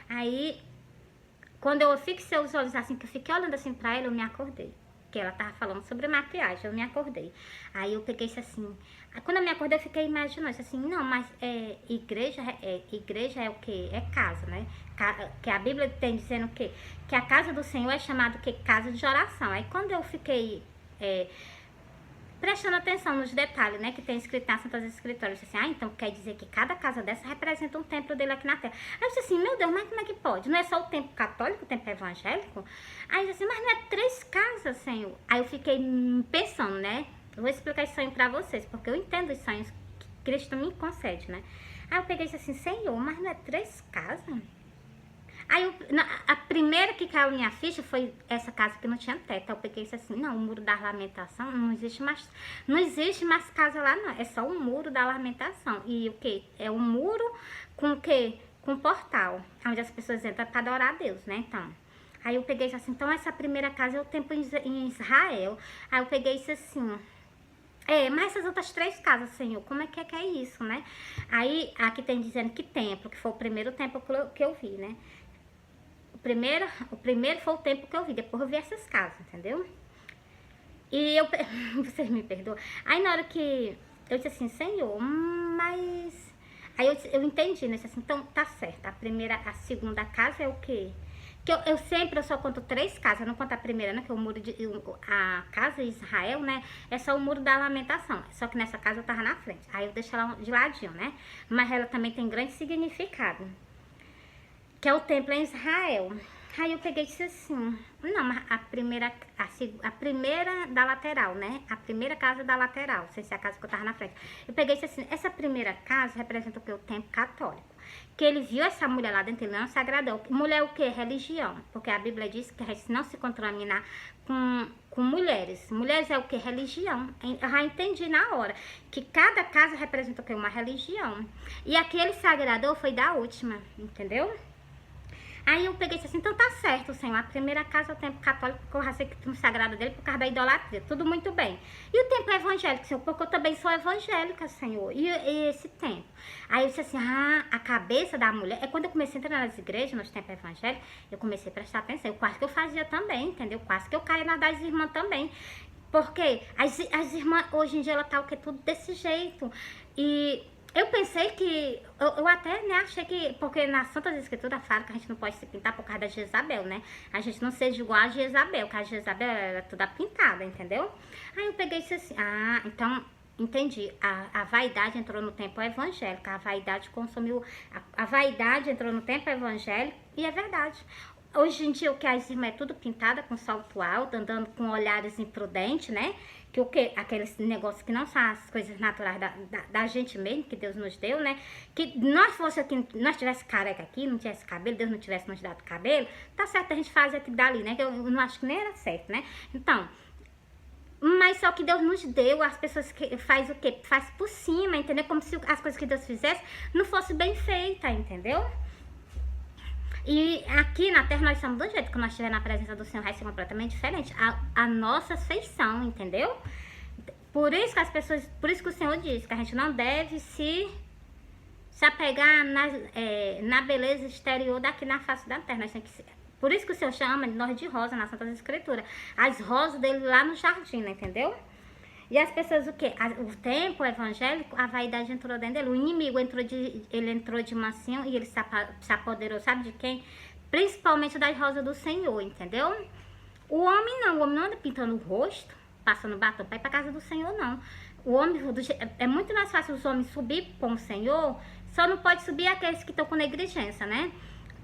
Aí, quando eu fixei os olhos assim, que eu fiquei olhando assim pra ela, eu me acordei. Que ela tava falando sobre maquiagem, eu me acordei. Aí eu peguei isso assim. Quando eu me acordei, eu fiquei imaginando isso assim, não, mas igreja é o quê? É casa, né? Que a Bíblia tem dizendo o quê? Que a casa do Senhor é chamada o quê? Casa de oração. Aí quando eu fiquei prestando atenção nos detalhes, né, que tem escrito nas Santas Escrituras, eu disse assim, então quer dizer que cada casa dessa representa um templo dele aqui na terra. Aí eu disse assim, meu Deus, mas como é que pode? Não é só o templo católico, o templo evangélico? Aí eu disse assim, mas não é 3 casas, Senhor? Aí eu fiquei pensando, né, eu vou explicar esse sonho pra vocês, porque eu entendo os sonhos que Cristo me concede, né. Aí eu peguei e disse assim, Senhor, mas não é 3 casas? Aí a primeira que caiu minha ficha foi essa casa que não tinha teto. Eu peguei isso assim, não, o muro da lamentação não existe mais casa lá não, é só o muro da lamentação. E o que? É um muro com o quê? Com portal, onde as pessoas entram para adorar a Deus, né? Então, aí eu peguei isso assim, então essa primeira casa é o templo em Israel. Aí eu peguei isso assim, mas essas outras 3 casas, Senhor, como é que é isso, né? Aí aqui tem dizendo que templo, que foi o primeiro templo que eu vi, né? O primeiro foi o tempo que eu vi, depois eu vi essas casas, entendeu? E vocês me perdoam. Aí na hora que eu disse assim, Senhor, mas... Aí eu entendi, né? Assim, então tá certo, a segunda casa é o quê? Que eu só conto 3 casas, eu não conto a primeira, né? Que é o muro a casa de Israel, né? É só o muro da lamentação. Só que nessa casa eu tava na frente. Aí eu deixo ela de ladinho, né? Mas ela também tem grande significado, que é o templo em Israel. Aí eu peguei e disse assim, não, mas a primeira da lateral, né? A primeira casa da lateral, não sei se é a casa que eu tava na frente. Eu peguei e disse assim, essa primeira casa representa o que? O templo católico. Que ele viu essa mulher lá dentro, ele não se agradou. Mulher é o que? Religião. Porque a Bíblia diz que a gente não se contaminar com mulheres. Mulheres é o que? Religião. Eu já entendi na hora. Que cada casa representa o que? Uma religião. E aquele se agradou foi da última, entendeu? Aí eu peguei e disse assim, então tá certo, Senhor, a primeira casa é o templo católico, porque eu já sei que tu não se agrada dele por causa da idolatria, tudo muito bem. E o templo evangélico, Senhor, porque eu também sou evangélica, Senhor, e esse templo. Aí eu disse assim, a cabeça da mulher, quando eu comecei a entrar nas igrejas, nos templos evangélicos, eu comecei a prestar atenção, quase que eu fazia também, entendeu? Quase que eu caía nas das irmãs também. Porque as irmãs, hoje em dia, ela tá o que? Tudo desse jeito. E... eu pensei que, eu até né, achei que, porque nas Santas Escrituras fala que a gente não pode se pintar por causa da Jezabel, né? A gente não seja igual a Jezabel, porque a Jezabel era toda pintada, entendeu? Aí eu peguei isso assim, então, entendi, a vaidade entrou no tempo evangélico, a vaidade consumiu, a vaidade entrou no tempo evangélico, e é verdade. Hoje em dia o que as irmãs é tudo pintada com salto alto, andando com olhares imprudentes, né? Que o que? Aqueles negócios que não são as coisas naturais da gente mesmo, que Deus nos deu, né? Que nós fosse aqui, nós tivesse careca aqui, não tivesse cabelo, Deus não tivesse nos dado cabelo, tá certo a gente fazer aquilo dali, né? Que eu não acho que nem era certo, né? Então, mas só que Deus nos deu, as pessoas que faz o quê? Faz por cima, entendeu? Como se as coisas que Deus fizesse não fosse bem feita, entendeu? E aqui na terra nós somos do jeito que nós estiver na presença do Senhor, vai ser completamente diferente. A nossa feição, entendeu? Por isso que as pessoas, por isso que o Senhor diz que a gente não deve se apegar na beleza exterior daqui na face da terra. Nós temos que, por isso que o Senhor chama nós de rosa na Santa Escritura. As rosas dele lá no jardim, entendeu? E as pessoas, o quê? O tempo evangélico, a vaidade entrou dentro dele. O inimigo entrou de mansinho e ele se apoderou, sabe de quem? Principalmente das rosas do Senhor, entendeu? O homem não anda pintando o rosto, passando batom para ir para casa do Senhor, não. O homem, é muito mais fácil os homens subir com o Senhor, só não pode subir aqueles que estão com negligência, né?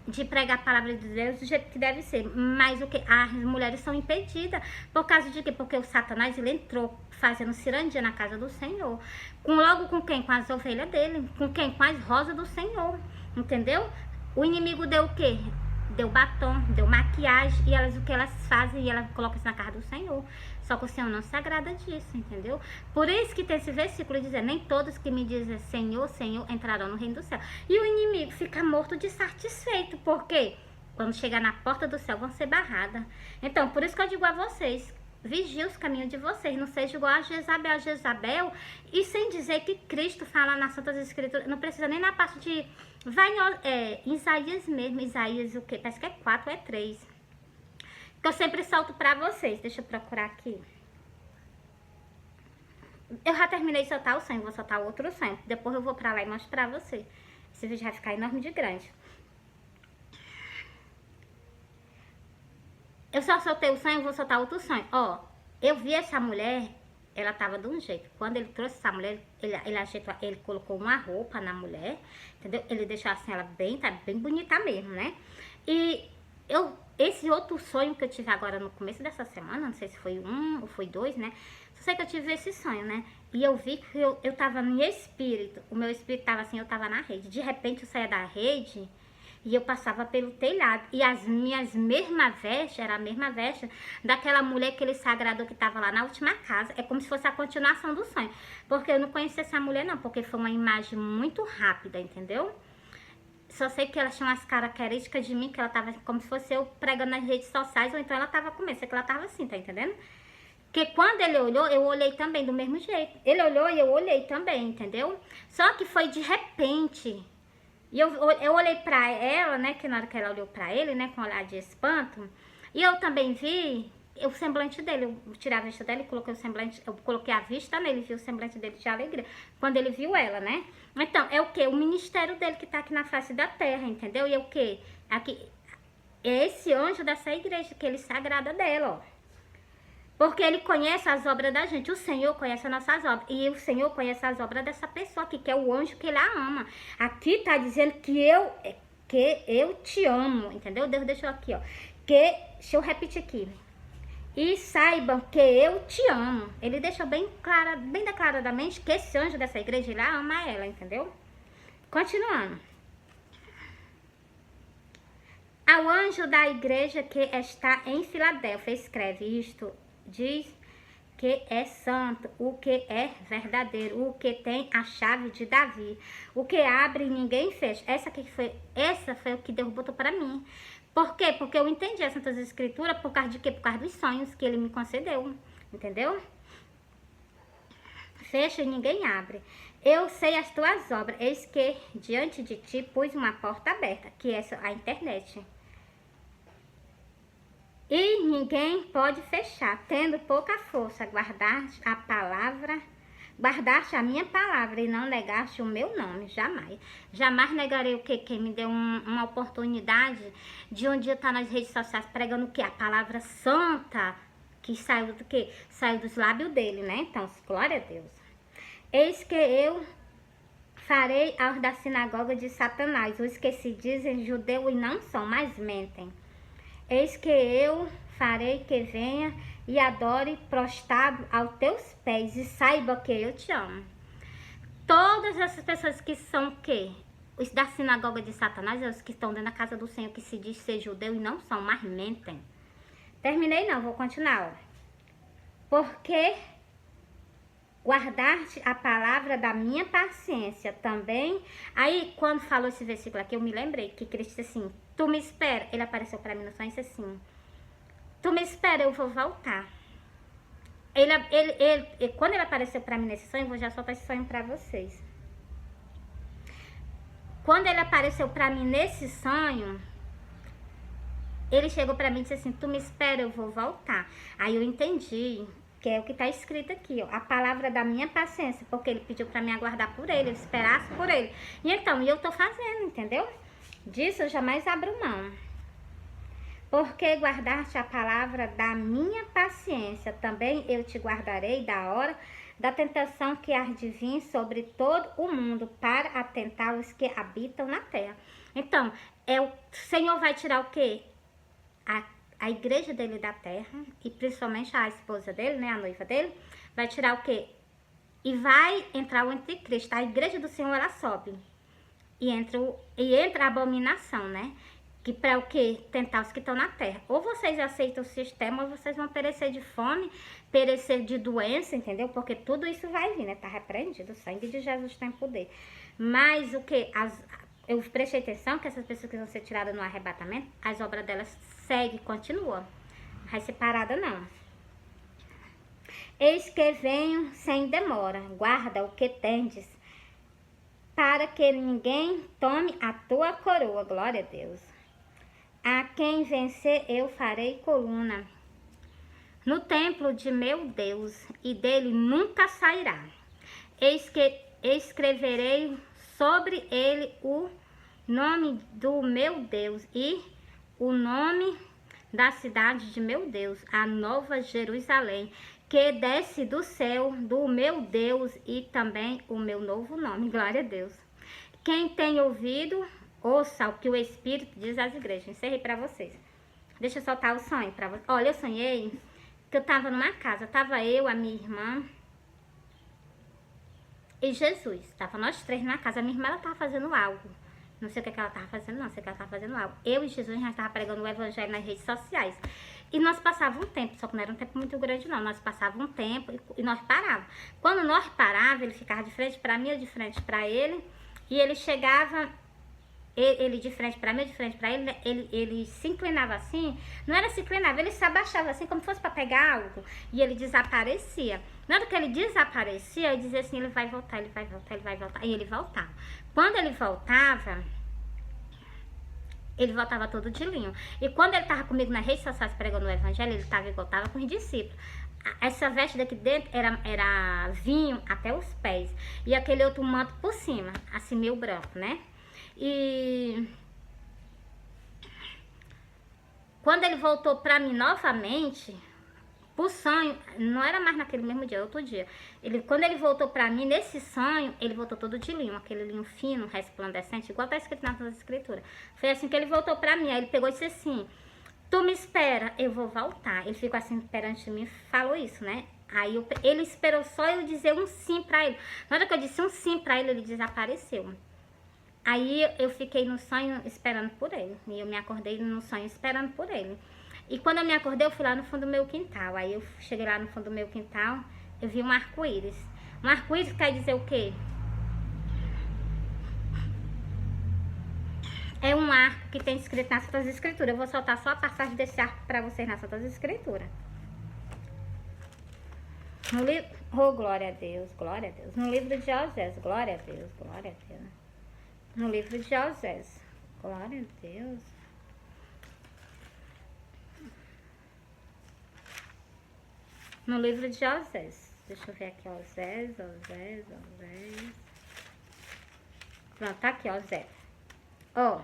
De pregar a palavra de Deus do jeito que deve ser. Mas o que? As mulheres são impedidas. Por causa de quê? Porque o Satanás, ele entrou fazendo cirandinha na casa do Senhor. Logo com quem? Com as ovelhas dele. Com quem? Com as rosas do Senhor. Entendeu? O inimigo deu o quê? Deu batom, deu maquiagem. E elas, o que elas fazem? E elas colocam isso na casa do Senhor. Só que o Senhor não se agrada disso, entendeu? Por isso que tem esse versículo dizendo: nem todos que me dizem Senhor, Senhor, entrarão no reino do céu. E o inimigo fica morto de satisfeito. Por quê? Quando chegar na porta do céu, vão ser barradas. Então, por isso que eu digo a vocês: vigie os caminhos de vocês. Não seja igual a Jezabel. E sem dizer que Cristo fala nas Santas Escrituras. Não precisa nem na parte de... Vai em Isaías mesmo. Isaías o quê? Parece que é 4 ou é 3. Que eu sempre solto pra vocês. Deixa eu procurar aqui. Eu já terminei de soltar o sonho. Vou soltar o outro sonho. Depois eu vou pra lá e mostro pra vocês. Esse vídeo vai ficar enorme de grande. Eu só soltei o sonho, eu vou soltar outro sonho. Ó, eu vi essa mulher, ela tava de um jeito. Quando ele trouxe essa mulher, ele colocou uma roupa na mulher, entendeu? Ele deixou assim ela tá bem bonita mesmo, né? E esse outro sonho que eu tive agora no começo dessa semana, não sei se foi 1 ou foi 2, né? Só sei que eu tive esse sonho, né? E eu vi que eu tava em espírito, o meu espírito tava assim, eu tava na rede. De repente eu saía da rede... E eu passava pelo telhado. E as minhas mesmas vestes, era a mesma veste daquela mulher, aquele sagrador que estava lá na última casa. É como se fosse a continuação do sonho. Porque eu não conhecia essa mulher não, porque foi uma imagem muito rápida, entendeu? Só sei que ela tinha umas características de mim, que ela tava como se fosse eu pregando nas redes sociais, ou então ela tava comigo. Sei que ela tava assim, tá entendendo? Porque quando ele olhou, eu olhei também do mesmo jeito. Ele olhou e eu olhei também, entendeu? Só que foi de repente... E eu olhei pra ela, né, que na hora que ela olhou pra ele, né, com um olhar de espanto, e eu também vi o semblante dele. Eu tirei a vista dela e coloquei o semblante, eu coloquei a vista nele, vi o semblante dele de alegria, quando ele viu ela, né. Então, é o que? O ministério dele que tá aqui na face da terra, entendeu? E é o que? Aqui, é esse anjo dessa igreja, que ele se agrada dela, ó. Porque ele conhece as obras da gente. O Senhor conhece as nossas obras. E o Senhor conhece as obras dessa pessoa aqui, que é o anjo que ele a ama. Aqui tá dizendo que eu te amo, entendeu? Deus deixou aqui, ó. Deixa eu repetir aqui. E saibam que eu te amo. Ele deixou bem declaradamente que esse anjo dessa igreja, ele ama ela, entendeu? Continuando. Ao anjo da igreja que está em Filadélfia, escreve isto. Diz que é santo, o que é verdadeiro, o que tem a chave de Davi, o que abre e ninguém fecha. Essa foi o que Deus botou para mim. Por quê? Porque eu entendi as Santas Escrituras por causa de quê? Por causa dos sonhos que ele me concedeu, entendeu? Fecha e ninguém abre. Eu sei as tuas obras, eis que diante de ti pus uma porta aberta, que é a internet. E ninguém pode fechar, tendo pouca força, guardaste a minha palavra e não negaste o meu nome, jamais. Jamais negarei o que? Quem me deu uma oportunidade de um dia estar nas redes sociais pregando o que? A palavra santa, que saiu do que? Saiu dos lábios dele, né? Então, glória a Deus. Eis que eu farei aos da sinagoga de Satanás, os que se dizem judeu e não são, mas mentem. Eis que eu farei que venha e adore prostrado aos teus pés e saiba que eu te amo. Todas essas pessoas que são o quê? Os da sinagoga de Satanás, os que estão dentro da casa do Senhor, que se diz ser judeu e não são, mas mentem. Terminei não, vou continuar, ó. Porque guardar-te a palavra da minha paciência também. Aí, quando falou esse versículo aqui, eu me lembrei que Cristo disse assim, tu me espera. Ele apareceu para mim no sonho e disse assim, tu me espera, eu vou voltar. Quando ele apareceu para mim nesse sonho, eu vou já soltar esse sonho para vocês. Quando ele apareceu para mim nesse sonho, ele chegou para mim e disse assim, tu me espera, eu vou voltar. Aí eu entendi que é o que está escrito aqui, ó, a palavra da minha paciência, porque ele pediu para me aguardar por ele, esperasse por ele. E então, eu tô fazendo, entendeu? Disso eu jamais abro mão. Porque guardaste a palavra da minha paciência, também eu te guardarei da hora da tentação que há de vir sobre todo o mundo para atentar os que habitam na terra. Então, o Senhor vai tirar o quê? A igreja dele da terra, e principalmente a esposa dele, né, a noiva dele, vai tirar o quê? E vai entrar o anticristo. A igreja do Senhor, ela sobe. E entra a abominação, né? Que para o quê? Tentar os que estão na terra. Ou vocês aceitam o sistema, ou vocês vão perecer de fome, perecer de doença, entendeu? Porque tudo isso vai vir, né? Tá repreendido. O sangue de Jesus tem poder. Mas o quê? Eu prestei atenção que essas pessoas que vão ser tiradas no arrebatamento, as obras delas seguem, continuam. Não vai ser parada, não. Eis que venho sem demora, guarda o que tendes, para que ninguém tome a tua coroa. Glória a Deus. A quem vencer eu farei coluna no templo de meu Deus, e dele nunca sairá. Eis que escreverei sobre ele o nome do meu Deus e o nome da cidade de meu Deus, a nova Jerusalém, que desce do céu do meu Deus, e também o meu novo nome. Glória a Deus. Quem tem ouvido, ouça o que o Espírito diz às igrejas. Encerrei para vocês. Deixa eu soltar o sonho para vocês. Olha, eu sonhei que eu estava numa casa. Tava eu, a minha irmã e Jesus. Tava nós três na casa. A minha irmã, ela tava fazendo algo. Não sei o que ela tava fazendo, não. Sei que ela tava fazendo algo. Eu e Jesus, já estava pregando o evangelho nas redes sociais. E nós passávamos um tempo, só que não era um tempo muito grande, não. Nós passávamos um tempo e nós parávamos. Quando nós parávamos, ele ficava de frente para mim, eu de frente para ele. E ele chegava, ele de frente para mim, eu de frente para ele, ele se inclinava assim. Não era se inclinava, ele se abaixava assim, como se fosse para pegar algo. E ele desaparecia. Na hora que ele desaparecia, eu dizia assim, ele vai voltar, ele vai voltar, ele vai voltar. E ele voltava. Quando ele voltava todo de linho. E quando ele estava comigo nas redes sociais pregando o evangelho, ele voltava com os discípulos. Essa veste daqui dentro era vinho até os pés. E aquele outro manto por cima, assim meio branco, né? E quando ele voltou para mim novamente, por sonho, não era mais naquele mesmo dia, outro dia. Quando ele voltou pra mim, nesse sonho, ele voltou todo de linho, aquele linho fino, resplandecente, igual tá escrito nas escrituras. Foi assim que ele voltou pra mim, aí ele pegou e disse assim, tu me espera, eu vou voltar. Ele ficou assim perante mim e falou isso, né? Aí ele esperou só eu dizer um sim pra ele. Na hora que eu disse um sim pra ele, ele desapareceu. Aí eu fiquei no sonho esperando por ele, e eu me acordei no sonho esperando por ele. E quando eu me acordei, eu fui lá no fundo do meu quintal. Aí eu cheguei lá no fundo do meu quintal, eu vi um arco-íris. Um arco-íris quer dizer o quê? É um arco que tem escrito nas Santas Escrituras. Eu vou soltar só a passagem desse arco para vocês nas Santas Escrituras. No livro... Oh, glória a Deus, glória a Deus. No livro de Osés, glória a Deus, glória a Deus. No livro de Osés, glória a Deus. No livro de Osés. Deixa eu ver aqui, Osés. Pronto, tá aqui, Osés. Ó.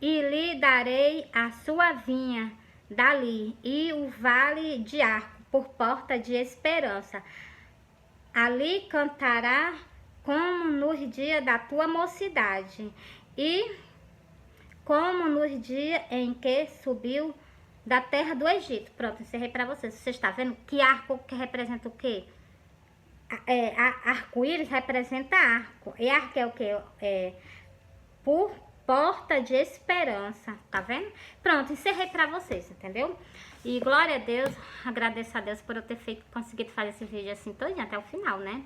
E lhe darei a sua vinha dali, e o vale de Arco, por porta de esperança. Ali cantará como nos dias da tua mocidade, e como nos dias em que subiu da terra do Egito. Pronto, encerrei para vocês. Você está vendo que arco que representa o quê? Arco-íris representa arco. E arco é o quê? Por porta de esperança, tá vendo? Pronto, encerrei pra vocês, entendeu? E glória a Deus, agradeço a Deus por eu ter conseguido fazer esse vídeo assim todinho até o final, né?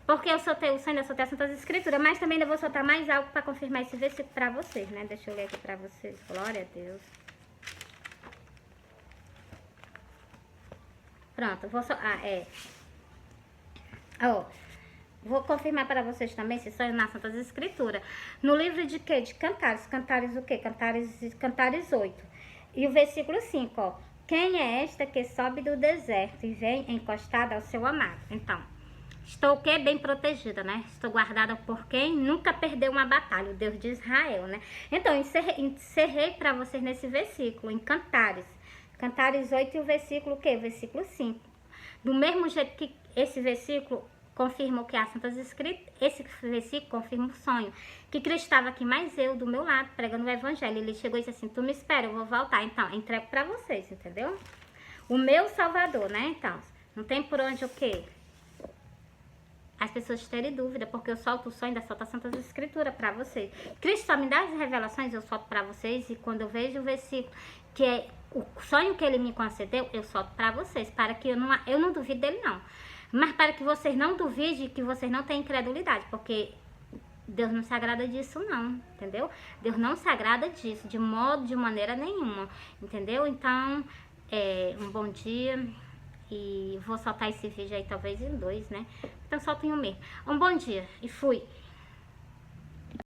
Porque eu soltei o sonho, eu soltei as Santas Escrituras, mas também ainda vou soltar mais algo pra confirmar esse versículo pra vocês, né? Deixa eu ler aqui pra vocês, glória a Deus. Pronto, vou só... vou confirmar para vocês também esse sonho nas Santas Escrituras. No livro de quê? De Cantares. Cantares o quê? Cantares 8. E o versículo 5, ó. Quem é esta que sobe do deserto e vem encostada ao seu amado? Então, estou o quê? Bem protegida, né? Estou guardada por quem nunca perdeu uma batalha, o Deus de Israel, né? Então, encerrei para vocês nesse versículo, em Cantares. Cantares 8 e o versículo o quê? O versículo 5. Do mesmo jeito que esse versículo confirma o que as Santas Escrituras, esse versículo confirma o sonho. Que Cristo estava aqui, mais eu, do meu lado, pregando o evangelho. Ele chegou e disse assim, tu me espera, eu vou voltar. Então, entrego para vocês, entendeu? O meu Salvador, né? Então, não tem por onde o quê? As pessoas terem dúvida, porque eu solto o sonho da solta Santas Escrituras para vocês. Cristo só me dá as revelações, eu solto para vocês, e quando eu vejo o versículo, que é o sonho que ele me concedeu, eu solto para vocês, para que eu não duvide dele, não. Mas para que vocês não duvidem, que vocês não tenham incredulidade, porque Deus não se agrada disso, não, entendeu? Deus não se agrada disso, de maneira nenhuma, entendeu? Então, um bom dia. E vou soltar esse vídeo aí talvez em 2, né? Então solto em um mesmo. Um bom dia e fui!